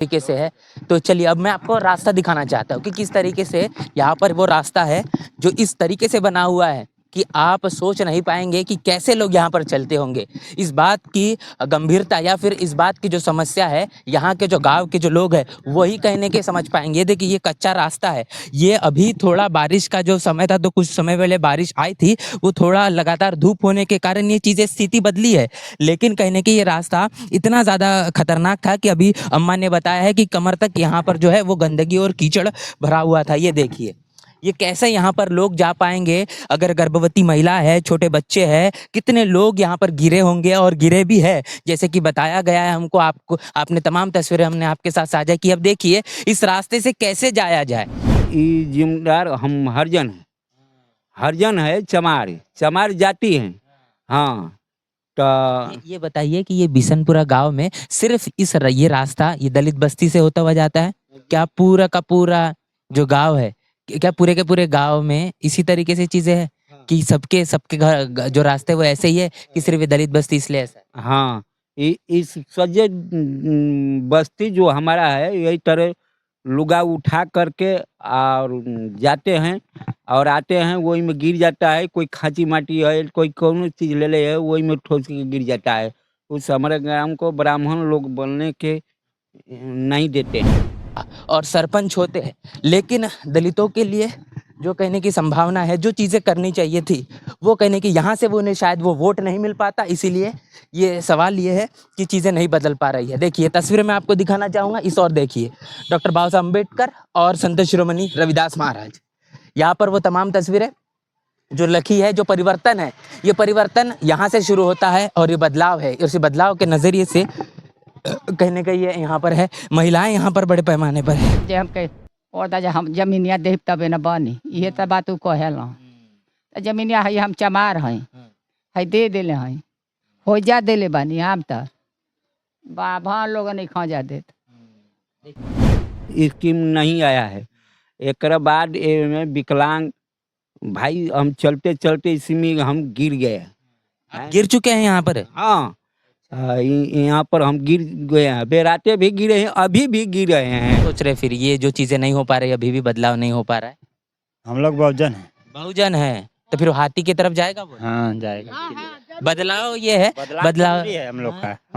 तरीके से है। तो चलिए अब मैं आपको रास्ता दिखाना चाहता हूँ कि किस तरीके से यहाँ पर वो रास्ता है जो इस तरीके से बना हुआ है कि आप सोच नहीं पाएँगे कि कैसे लोग यहाँ पर चलते होंगे। इस बात की गंभीरता या फिर इस बात की जो समस्या है, यहाँ के जो गाँव के जो लोग हैं, वही कहीं न कहीं समझ पाएँगे। देखिए ये कच्चा रास्ता है, ये अभी थोड़ा बारिश का जो समय था तो कुछ समय पहले बारिश आई थी, वो थोड़ा लगातार धूप होने के कारण ये चीज़ें स्थिति बदली है। लेकिन कहीं न कहीं ये रास्ता इतना ज़्यादा खतरनाक था कि अभी अम्मा ने बताया है कि कमर तक यहाँ पर जो है वो गंदगी और कीचड़ भरा हुआ था। ये देखिए, ये कैसे यहाँ पर लोग जा पाएँगे? अगर गर्भवती महिला है, छोटे बच्चे हैं, कितने लोग यहाँ पर गिरे होंगे और गिरे भी हैं। जैसे कि बताया गया है हमको, आपको आपने तमाम तस्वीरें हमने आपके साथ साझा की। अब देखिए इस रास्ते से कैसे जाया जाए? ई जिम्मेदार हम हरिजन हैं। हरिजन है चमार, चमार जाति हैं। हाँ, तो ये बताइए कि ये बिशनपुरा गाँव में सिर्फ़ ये रास्ता ये दलित बस्ती से होता हुआ जाता है? क्या पूरा का पूरा जो गाँव है, क्या पूरे के पूरे गाँव में इसी तरीके से चीज़ें हैं कि सबके सबके घर जो रास्ते वो ऐसे ही है कि सिर्फ़ ये दलित बस्ती इसलिए ऐसा है? हाँ, इस सजे बस्ती जो हमारा है यही तरह लुगा उठा करके और जाते हैं और आते हैं, वही में गिर जाता है। कोई खाँची माटी है, कोई कौनो चीज़ ले ले है, वही में ठोस के गिर जाता है। उस हमारे ग्राम को ब्राह्मण लोग बोलने के नहीं देते हैं। और सरपंच होते हैं, लेकिन दलितों के लिए जो कहने की संभावना है, जो चीज़ें करनी चाहिए थी, वो कहने की यहाँ से वो उन्हें शायद वो वोट नहीं मिल पाता, इसीलिए ये सवाल ये है कि चीज़ें नहीं बदल पा रही है। देखिए तस्वीर मैं आपको दिखाना चाहूँगा, इस ओर देखिए, डॉक्टर बाबा साहब अम्बेडकर और संत शिरोमणि रविदास महाराज। यहाँ पर वो तमाम तस्वीरें जो लिखी है, जो परिवर्तन है, ये परिवर्तन यहाँ से शुरू होता है और ये बदलाव है। इस बदलाव के नज़रिए से कहीं न कहीं ये यहाँ पर है, महिलाएँ यहाँ पर बड़े पैमाने पर है। जे हमके ओदा जे हम जमीनिया देब तबे न बनी, इहे त बात उ कहेला। त जमीनिया है हम चमार हैं, है दे देले हैं, होइजा देले बानी हम त बाभा लोग नहीं खा देत। स्कीम नहीं आया है। एकरा बाद एमे विकलांग भाई हम चलते-चलते इसी में हम गिर गए। आप गिर चुके हैं यहाँ पर? हाँ, यहाँ पर हम गिर गए हैं, बेराते भी गिरे हैं, अभी भी गिर रहे हैं। सोच रहे फिर ये जो चीज़ें नहीं हो पा रही, अभी भी बदलाव नहीं हो पा रहा है? हम लोग बहुजन हैं। बहुजन है, तो फिर हाथी की तरफ जाएगा वो? हाँ, जाएगा। बदलाव ये है, बदलाव जरूरी है हम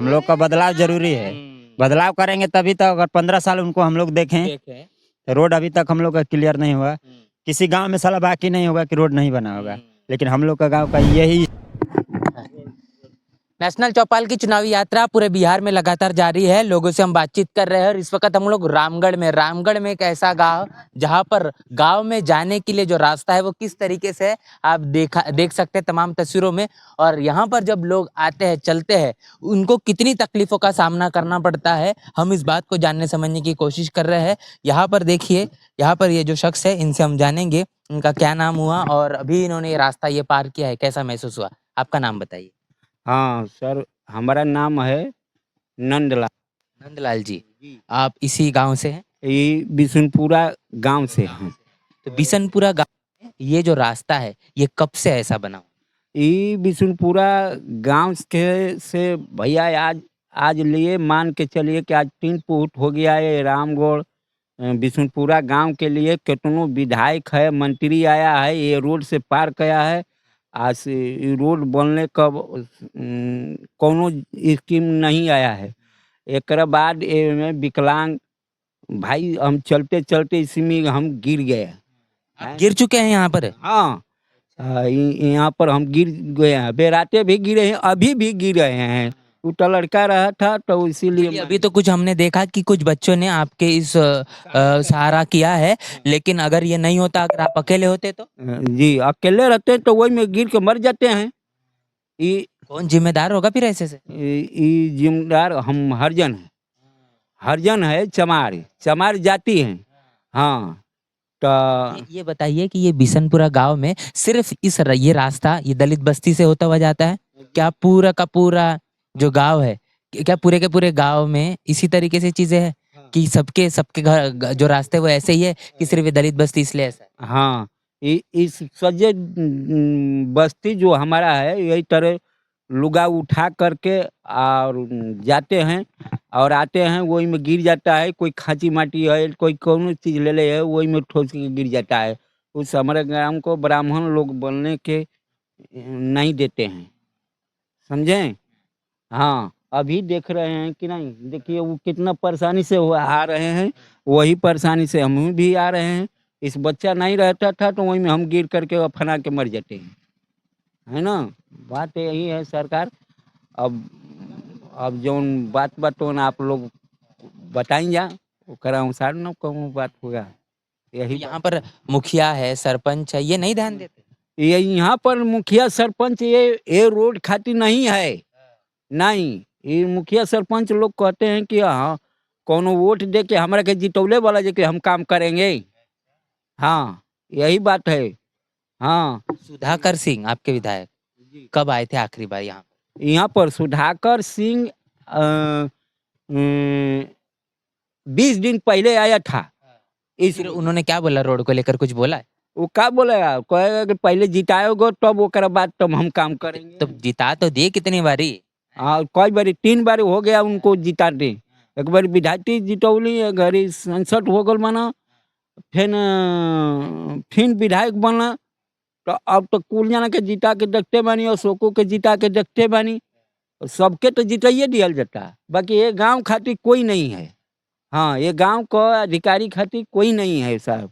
लोग का बदलाव जरूरी है। बदलाव करेंगे तभी तो, अगर 15 साल उनको हम लोग देखें तो रोड अभी तक हम लोग का क्लियर नहीं हुआ। किसी गांव में साला बाकी नहीं होगा कि रोड नहीं बना होगा, लेकिन हम लोग का गांव का यही। नेशनल चौपाल की चुनावी यात्रा पूरे बिहार में लगातार जारी है। लोगों से हम बातचीत कर रहे हैं और इस वक्त हम लोग रामगढ़ में एक ऐसा गांव जहां पर गांव में जाने के लिए जो रास्ता है वो किस तरीके से है, आप देख सकते हैं तमाम तस्वीरों में। और यहाँ पर जब लोग आते हैं, चलते हैं, उनको कितनी तकलीफों का सामना करना पड़ता है, हम इस बात को जानने समझने की कोशिश कर रहे हैं। यहाँ पर देखिए, यहाँ पर ये जो शख्स है, इनसे हम जानेंगे इनका क्या नाम हुआ और अभी इन्होंने ये रास्ता ये पार किया है, कैसा महसूस हुआ? आपका नाम बताइए। हाँ सर, हमारा नाम है नंदलाल। नंदलाल जी, आप इसी गांव से हैं? ये बिशनपुरा गांव से हैं। तो बिशनपुरा गांव में ये जो रास्ता है, ये कब से ऐसा बना हुआ? ये बिशनपुरा गांव के से भैया आज लिए मान के चलिए कि आज 3 फुट हो गया है। रामगढ़ बिशनपुरा गांव के लिए कितनों विधायक है, मंत्री आया है, ये रोड से पार किया है। आज से ये रोड बनने का कोनो स्कीम नहीं आया है। एकरा बाद एमे विकलांग भाई हम चलते-चलते इसी में हम गिर गए। आप गिर चुके हैं यहाँ पर? हाँ, यहाँ पर हम गिर गए हैं, बेराते भी गिरे हैं, अभी भी गिर रहे हैं। उल्टा लड़का रहा था तो इसीलिए चलिए, अभी तो कुछ हमने देखा कि कुछ बच्चों ने आपके इस सहारा किया है, लेकिन अगर ये नहीं होता, अगर आप अकेले होते तो? जी, अकेले रहते तो वही में गिर के मर जाते हैं। ये कौन जिम्मेदार होगा फिर ऐसे से? ये जिम्मेदार हम हरिजन हैं। हरिजन है चमार जाति हैं। हाँ, तो ये बताइए कि ये बिशनपुरा गांव में सिर्फ ये रास्ता ये दलित बस्ती से होता हुआ जाता है? क्या पूरा का पूरा जो गांव है, क्या पूरे के पूरे गांव में इसी तरीके से चीजें हैं कि सबके सबके घर जो रास्ते वो ऐसे ही है कि सिर्फ ये दलित बस्ती इसलिए ऐसा है? हाँ, इस सजे बस्ती जो हमारा है यही तरह लुगा उठा करके और जाते हैं और आते हैं, वही में गिर जाता है। कोई खांची माटी है, कोई कौनो चीज ले ले है, वही में ठोस के गिर जाता है। उस हमारे ग्राम को ब्राह्मण लोग बोलने के नहीं देते हैं, समझे। हाँ, अभी देख रहे हैं कि नहीं, देखिए वो कितना परेशानी से वो आ रहे हैं, वही परेशानी से हम भी आ रहे हैं। इस बच्चा नहीं रहता था तो वही में हम गिर करके फना के मर जाते हैं, है ना। बात यही है सरकार। अब जौन बात बतौन आप लोग बताई जा, ओकरा अनुसार न कहूँ बात होगा। यही यहाँ पर मुखिया है, सरपंच है, ये नहीं ध्यान देते। ये यहाँ पर मुखिया सरपंच ये रोड खातिर नहीं है, नहीं। ये मुखिया सरपंच लोग कहते हैं कि हाँ कोनो वोट दे के हमारा के जितौले वाला जे के हम काम करेंगे। हाँ, यही बात है। हाँ, सुधाकर सिंह आपके विधायक कब आए थे आखिरी बार यहाँ? यहाँ पर सुधाकर सिंह 20 दिन पहले आया था। इस फिर उन्होंने क्या बोला, रोड को लेकर कुछ बोला है? वो क्या बोलेगा, कहेगा कि पहले जिताओगे तब ओकरा बाद तब हम काम करेंगे। तो जिता तो दिए कितनी बारी? हाँ, कई बारी 3 बार हो गया उनको जिता दे। एक बार विधायक जितौली, एक बारी सांसद हो गल बना, फिर विधायक बना। तो अब तो कुल जना के जिता के देखते बानी, और अशोको के जिता के देखते बानी, सबके तो जिताइए दिया जाता। बाकी ये गांव खातिर कोई नहीं है। हाँ, ये गांव का अधिकारी खातिर कोई नहीं है साहब।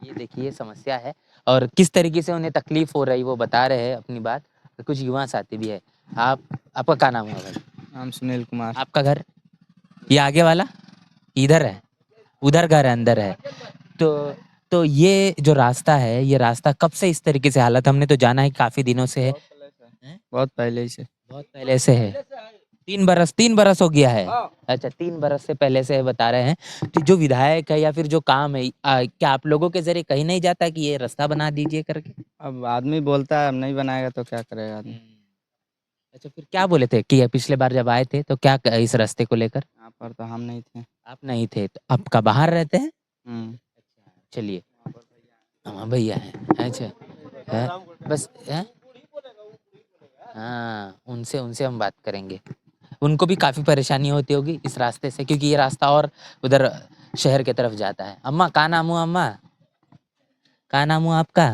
ये देखिए समस्या है और किस तरीके से उन्हें तकलीफ हो रही वो बता रहे हैं अपनी बात। कुछ युवा साथी भी है। आपका क्या नाम है भाई? नाम सुनील कुमार। आपका घर ये आगे वाला इधर है, उधर घर है, अंदर है। तो ये जो रास्ता है, ये रास्ता कब से इस तरीके से हालत, हमने तो जाना है काफी दिनों से है। बहुत पहले से। बहुत पहले से है। 3 बरस हो गया है। अच्छा, 3 बरस से पहले से बता रहे हैं। तो जो विधायक है या फिर जो काम है, क्या आप लोगों के जरिए कहीं नहीं जाता कि ये रास्ता बना दीजिए करके? अब आदमी बोलता है, अब नहीं बनाएगा तो क्या करेगा आदमी। अच्छा, फिर क्या बोले थे कि पिछले बार जब आए थे तो क्या इस रास्ते को लेकर? यहाँ पर तो हम नहीं थे। आप नहीं थे तो आपका बाहर रहते हैं? चलिए, हाँ भैया है। अच्छा है, बस है? हाँ, उनसे हम बात करेंगे। उनको भी काफी परेशानी होती होगी इस रास्ते से, क्योंकि ये रास्ता और उधर शहर की तरफ जाता है। अम्मा का नाम हुआ? अम्मा का नाम हुआ आपका?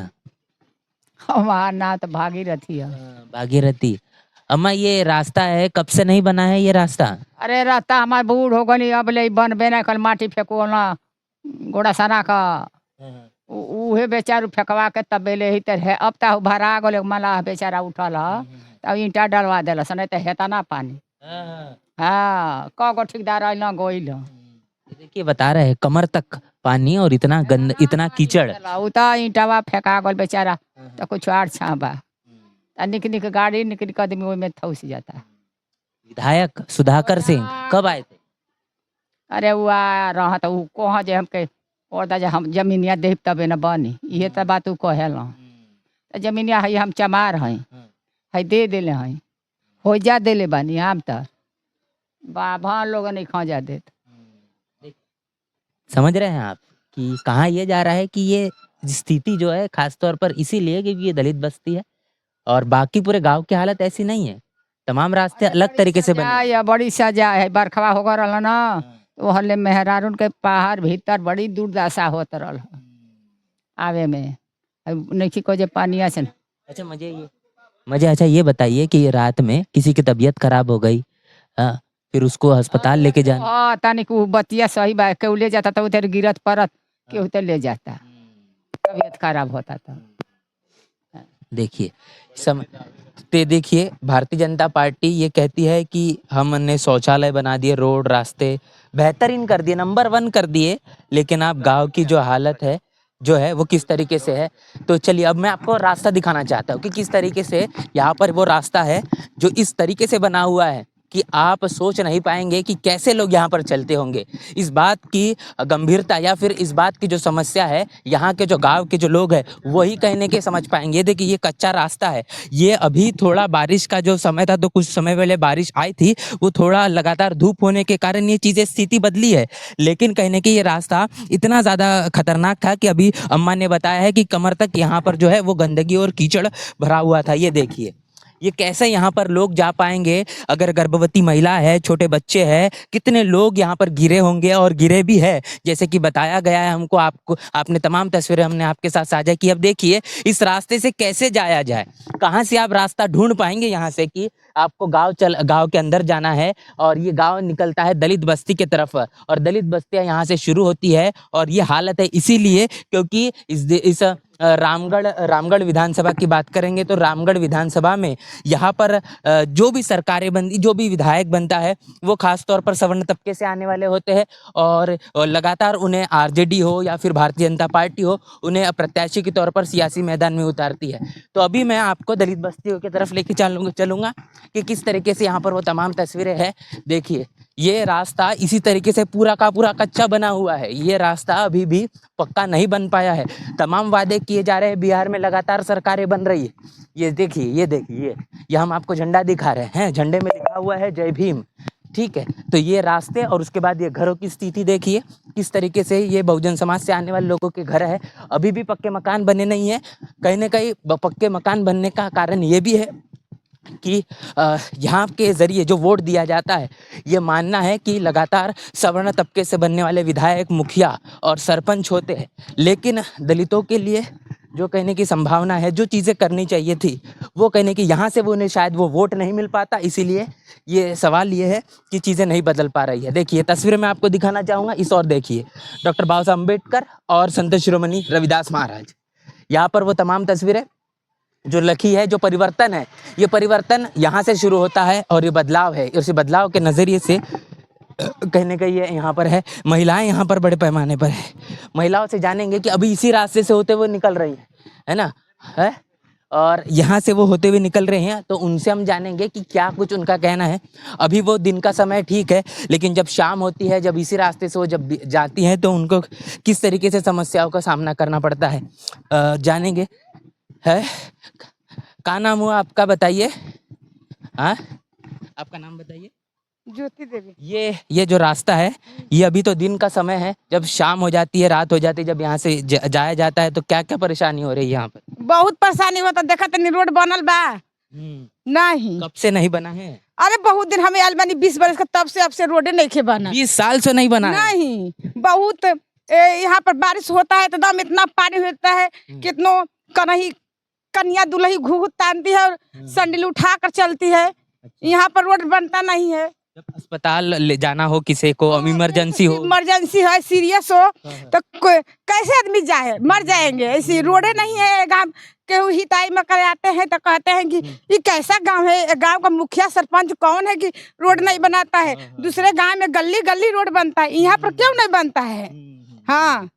हमारा नाम तो भागीरथी है। भागीरथी। अम्मा, ये रास्ता है, कब से नहीं बना है ये रास्ता? अरे रास्ता हमारे बूढ़ हो गई, अब ले बनबे नहीं कल, माटी फेंको ना गोड़ा सना का, उहे बेचारू फेंकवा के तब ले ही तरह। अब तो भरा गल, मलाह बेचारा उठल ह, तब ईंटा डलवा दिलस, नहीं तो हेता ना पानी। हाँ, कगो ठेकेदार आइल गइल। देखिए बता रहे हैं कमर तक पानी और इतना गंद, इतना कीचड़। उता ईंटावा फेंका गल बेचारा, तो कुछ आड़ छा बा, निक निक गाड़ी निकल के आदमी में थौस जाता है। विधायक सुधाकर सिंह कब आए थे? अरे वो आ रहा तो कहाँ जे हमके और हम जमीनिया देव तबे न बनी, ये तो बात कहेल। जमीनिया है हम चमार है दे दिले हैं, हो जा दिले बानी हम तो बाबा लोग नहीं खा जा देते। समझ रहे हैं आप कि कहाँ ये जा रहा है, कि ये स्थिति जो है खासतौर पर इसीलिए क्योंकि ये दलित बस्ती है और बाकी पूरे गांव की हालत ऐसी नहीं है। तमाम रास्ते अलग तरीके से बने। या बड़ी सजा है, बरखवा हो गल ना, तो हल्ले मेहरारून के पहाड़ भीतर बड़ी दुर्दशा होत रहा आवे में, नहीं को जे पानी से। अच्छा, अच्छा ये बताइए कि ये रात में किसी की तबीयत खराब हो गई, फिर उसको अस्पताल लेके जाना। हाँ, तनिक बतिया सही बा, केहू ले जाता था उधर गिरत परत, केहू तो ले जाता, तबीयत खराब होता था। देखिए देखिए भारतीय जनता पार्टी ये कहती है कि हमने शौचालय बना दिए, रोड रास्ते बेहतरीन कर दिए, नंबर 1 कर दिए, लेकिन आप गांव की जो हालत है जो है वो किस तरीके से है। तो चलिए अब मैं आपको रास्ता दिखाना चाहता हूँ कि किस तरीके से यहाँ पर वो रास्ता है जो इस तरीके से बना हुआ है कि आप सोच नहीं पाएंगे कि कैसे लोग यहाँ पर चलते होंगे। इस बात की गंभीरता या फिर इस बात की जो समस्या है, यहाँ के जो गांव के जो लोग हैं वही कहने के समझ पाएंगे। देखिए ये कच्चा रास्ता है, ये अभी थोड़ा बारिश का जो समय था तो कुछ समय पहले बारिश आई थी, वो थोड़ा लगातार धूप होने के कारण ये चीज़ें स्थिति बदली है। लेकिन कहने की ये रास्ता इतना ज़्यादा खतरनाक था कि अभी अम्मा ने बताया है कि कमर तक यहाँ पर जो है वो गंदगी और कीचड़ भरा हुआ था। ये देखिए ये कैसे यहाँ पर लोग जा पाएंगे? अगर गर्भवती महिला है, छोटे बच्चे हैं, कितने लोग यहाँ पर गिरे होंगे और गिरे भी है, जैसे कि बताया गया है हमको। आपको आपने तमाम तस्वीरें हमने आपके साथ साझा की। अब देखिए इस रास्ते से कैसे जाया जाए, कहाँ से आप रास्ता ढूंढ पाएंगे यहाँ से कि आपको गांव के अंदर जाना है और ये गांव निकलता है दलित बस्ती के तरफ, और दलित बस्तियां यहाँ से शुरू होती है। और ये हालत है इसीलिए क्योंकि इस रामगढ़ विधानसभा की बात करेंगे तो रामगढ़ विधानसभा में यहाँ पर जो भी सरकारें बनती, जो भी विधायक बनता है, वो खास तौर पर सवर्ण तबके से आने वाले होते हैं और लगातार उन्हें आरजेडी हो या फिर भारतीय जनता पार्टी हो, उन्हें प्रत्याशी के तौर पर सियासी मैदान में उतारती है। तो अभी मैं आपको दलित बस्तियों की तरफ लेके चलूँगा कि किस तरीके से यहाँ पर वो तमाम तस्वीरें हैं। देखिए ये रास्ता इसी तरीके से पूरा का पूरा कच्चा बना हुआ है, ये रास्ता अभी भी पक्का नहीं बन पाया है। तमाम वादे किए जा रहे हैं, बिहार में लगातार सरकारें बन रही है। ये देखिए ये हम आपको झंडा दिखा रहे हैं, झंडे में लिखा हुआ है जय भीम, ठीक है। तो ये रास्ते और उसके बाद ये घरों की स्थिति देखिए किस तरीके से ये बहुजन समाज से आने वाले लोगों के घर है। अभी भी पक्के मकान बने नहीं है। कहीं ना कहीं पक्के मकान बनने का कारण ये भी है कि यहाँ के ज़रिए जो वोट दिया जाता है, ये मानना है कि लगातार सवर्ण तबके से बनने वाले विधायक, मुखिया और सरपंच होते हैं, लेकिन दलितों के लिए जो कहने की संभावना है, जो चीज़ें करनी चाहिए थी, वो कहने की यहाँ से वो उन्हें शायद वो वोट नहीं मिल पाता। इसीलिए ये सवाल ये है कि चीज़ें नहीं बदल पा रही है। देखिए तस्वीर में आपको दिखाना चाहूँगा, इस और देखिए डॉक्टर बाबा साहब अम्बेडकर और संत शिरोमणि रविदास महाराज, यहाँ पर वो तमाम तस्वीरें जो लिखी है, जो परिवर्तन है, ये परिवर्तन यहाँ से शुरू होता है और ये बदलाव है। इसी बदलाव के नज़रिए से कहने का ये यहाँ पर है, महिलाएं यहाँ पर बड़े पैमाने पर है। महिलाओं से जानेंगे कि अभी इसी रास्ते से होते हुए निकल रही है ना, है, और यहाँ से वो होते हुए निकल रहे हैं। तो उनसे हम जानेंगे कि क्या कुछ उनका कहना है। अभी वो दिन का समय ठीक है, लेकिन जब शाम होती है, जब इसी रास्ते से वो जब जाती हैं, तो उनको किस तरीके से समस्याओं का सामना करना पड़ता है, जानेंगे। है, क्या नाम हुआ आपका, बताइए। हाँ, आपका नाम बताइए। ज्योति देवी। ये जो रास्ता है, ये अभी तो दिन का समय है, जब शाम हो जाती है, रात हो जाती है, जब यहाँ से जाया जाता है, तो क्या क्या परेशानी हो रही है यहाँ पर? बहुत परेशानी होता, देखा तनी रोड बनल बा नहीं? कब से नहीं बना है? अरे बहुत दिन हमें आयल बानी, 20 बरस का, तब से अब से रोडे नहीं खे बना। 20 साल से नहीं बना है? नहीं, बहुत यहाँ पर बारिश होता है तो एकदम इतना पानी होता है, कितनो कन्या दुल्ही घूघ तानती है और सैंडल उठा कर चलती है। यहाँ पर रोड बनता नहीं है। जब अस्पताल ले जाना हो किसी को, इमरजेंसी हो, इमरजेंसी है, सीरियस हो, तो कैसे आदमी जाए, मर जाएंगे। ऐसी रोडे नहीं है। गाँव के हिताई में कर आते हैं तो कहते हैं कि ये कैसा गांव है, गांव का मुखिया सरपंच कौन है कि रोड नहीं बनाता है। दूसरे गांव में गली गली रोड बनता है, यहाँ पर क्यों नहीं बनता है? हाँ,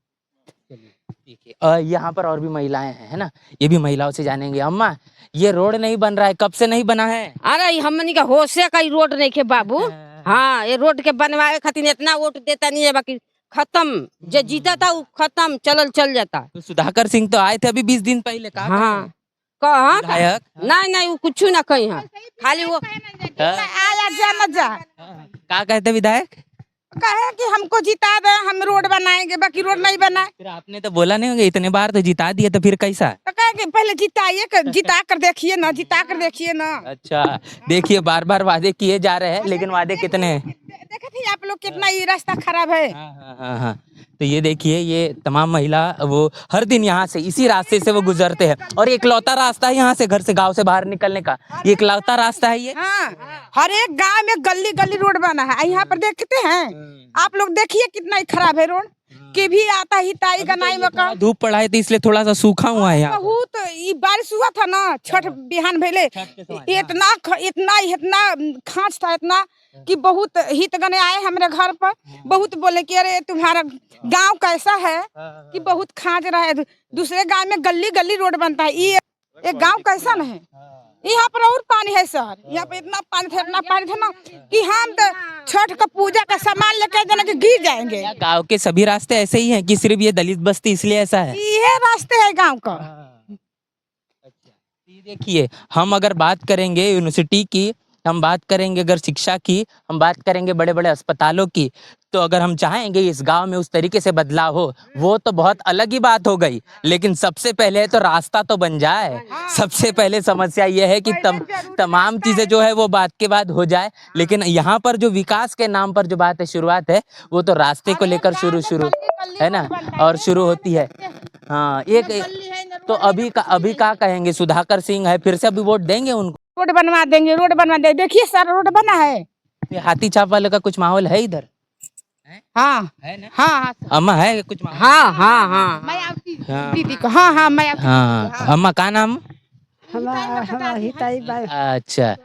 यहाँ पर और भी महिलाएं हैं, है ना, ये भी महिलाओं से जानेंगे। अम्मा, ये रोड नहीं बन रहा है, कब से नहीं बना है? अरे हमनी का होशे का रोड नहीं के बाबू। हाँ, ये रोड के बनवाए खातिर इतना वोट देता नहीं है, बाकी खत्म, जो जीता था वो खत्म, चल जाता। तो सुधाकर सिंह तो आए थे अभी 20 दिन पहले, कहा हाँ, कहाँ विधायक? नहीं वो कुछ ना कहीं है, खाली वो आया जा न जा, क्या कहते विधायक? कहे कि हमको जिता दे, हम रोड बनाएंगे, बाकी रोड नहीं बनाए। फिर आपने तो बोला नहीं होगा, इतने बार तो जिता दिया, तो फिर कैसा? तो कहे कि पहले जिता कर देखिए ना, जिता कर देखिए ना। अच्छा, देखिए बार बार वादे किए जा रहे हैं, लेकिन वादे कितने हैं? देखे थे आप लोग कितना ये रास्ता खराब है। हाँ। तो ये देखिए, ये तमाम महिला वो हर दिन यहाँ से इसी रास्ते से वो गुजरते हैं, और एक लौता रास्ता है यहाँ से, घर से गांव से बाहर निकलने का, ये एक लौता रास्ता है ये। हाँ, हर एक गांव में गली गली रोड बना है। यहाँ पर देखते हैं आप लोग, देखिए कितना ही खराब है रोड, कि भी आता ही ताई गनाई में का धूप पड़ा है तो इसलिए थोड़ा सा सूखा हुआ है यहाँ। बहुत ये बारिश हुआ था ना, छठ बिहान भेले, इतना खांच था, इतना कि बहुत हित गने आए हमारे घर पर, बहुत बोले कि अरे तुम्हारा गांव कैसा है, कि बहुत खांच रहा है। दूसरे गांव में गली गली रोड बनता है, ये गांव कैसा नहीं है। यहाँ पर और पानी है सर, यहाँ पे इतना पानी था ना कि हम तो छठ का पूजा का सामान लेकर जाना कि गिर जाएंगे। गांव के सभी रास्ते ऐसे ही हैं कि सिर्फ ये दलित बस्ती इसलिए ऐसा है? ये रास्ते है गांव का। देखिए, हम अगर बात करेंगे यूनिवर्सिटी की, हम बात करेंगे अगर शिक्षा की, हम बात करेंगे बड़े बड़े अस्पतालों की, तो अगर हम चाहेंगे इस गांव में उस तरीके से बदलाव हो, वो तो बहुत अलग ही बात हो गई, लेकिन सबसे पहले तो रास्ता तो बन जाए। सबसे पहले समस्या ये है कि तमाम चीजें जो है वो बात के बाद हो जाए, लेकिन यहाँ पर जो विकास के नाम पर जो बात है, शुरुआत है, वो तो रास्ते को लेकर शुरू है ना, और शुरू होती है। हाँ, एक तो अभी का कहेंगे, सुधाकर सिंह है, फिर से अभी वोट देंगे उनको? रोड बनवा देंगे, रोड बनवा देंगे। देखिए सर, रोड बना है। ये हाथी छाप वाले का कुछ माहौल है इधर? हाँ है ना? हाँ अम्मा है कुछ माहौल? हाँ हाँ हाँ मैं आपकी हाँ। दीदी को, हाँ हाँ मैं आपकी हाँ, अम्मा का नाम? अच्छा।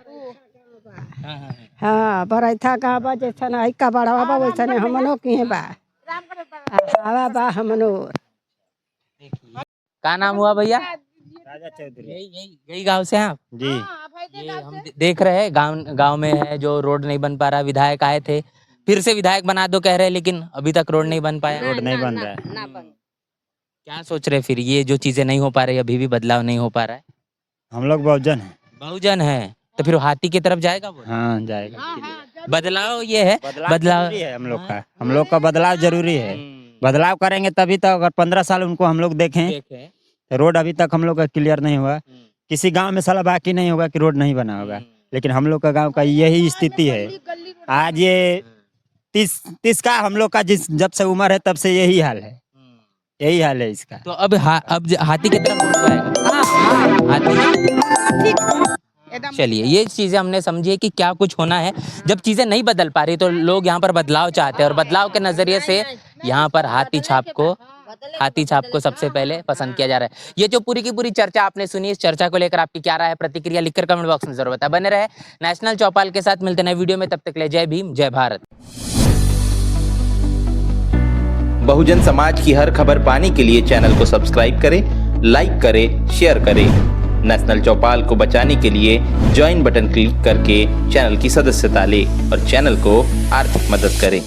हाँ बरैथा का बा जैसा ना का बड़ा बा वैसा ने हमनो की बा हवा बा हमनो। का नाम हुआ भैया? राजा चौधरी। यही गांव से हैं आप? जी। ये हम देख रहे हैं गांव में है जो रोड नहीं बन पा रहा। विधायक आए थे, फिर से विधायक बना दो कह रहे हैं, लेकिन अभी तक रोड नहीं बन पाया। रोड नहीं बन रहा है। क्या सोच रहे फिर, ये जो चीजें नहीं हो पा रही, अभी भी बदलाव नहीं हो पा रहा है? हम लोग बहुजन हैं। बहुजन है तो फिर हाथी की तरफ जाएगा वो? हाँ जाएगा। बदलाव ये है, बदलाव जरूरी है हम लोग का बदलाव जरूरी है। बदलाव करेंगे तभी तो, अगर 15 साल उनको हम लोग देखें तो रोड अभी तक हम लोग का क्लियर नहीं हुआ। किसी गांव में साला बाकी नहीं होगा कि रोड नहीं बना होगा, लेकिन हम लोग का गांव का यही स्थिति है। आज ये 30 का हम लोग का जब से उम्र है तब से यही हाल है, यही हाल है इसका। तो अब हाथी की तरफ वोट जाएगा? हाथी। चलिए, ये चीजें हमने समझी है कि क्या कुछ होना है। जब चीजें नहीं बदल पा रही तो लोग यहाँ पर बदलाव चाहते हैं, और बदलाव के नजरिए से यहाँ पर हाथी छाप को सबसे पहले पसंद किया जा रहा है। ये जो पूरी की पूरी चर्चा आपने सुनी, इस चर्चा को लेकर आपकी क्या राय है, प्रतिक्रिया लिखकर कमेंट बॉक्स में जरूर बताएं। बने रहे नेशनल चौपाल के साथ, मिलते नए वीडियो में, तब तक के लिए जय भीम, जय भारत। बहुजन समाज की हर खबर पाने के लिए चैनल को सब्सक्राइब करें, लाइक करें, शेयर करें। नेशनल चौपाल को बचाने के लिए ज्वाइन बटन क्लिक करके चैनल की सदस्यता लें और चैनल को आर्थिक मदद करें।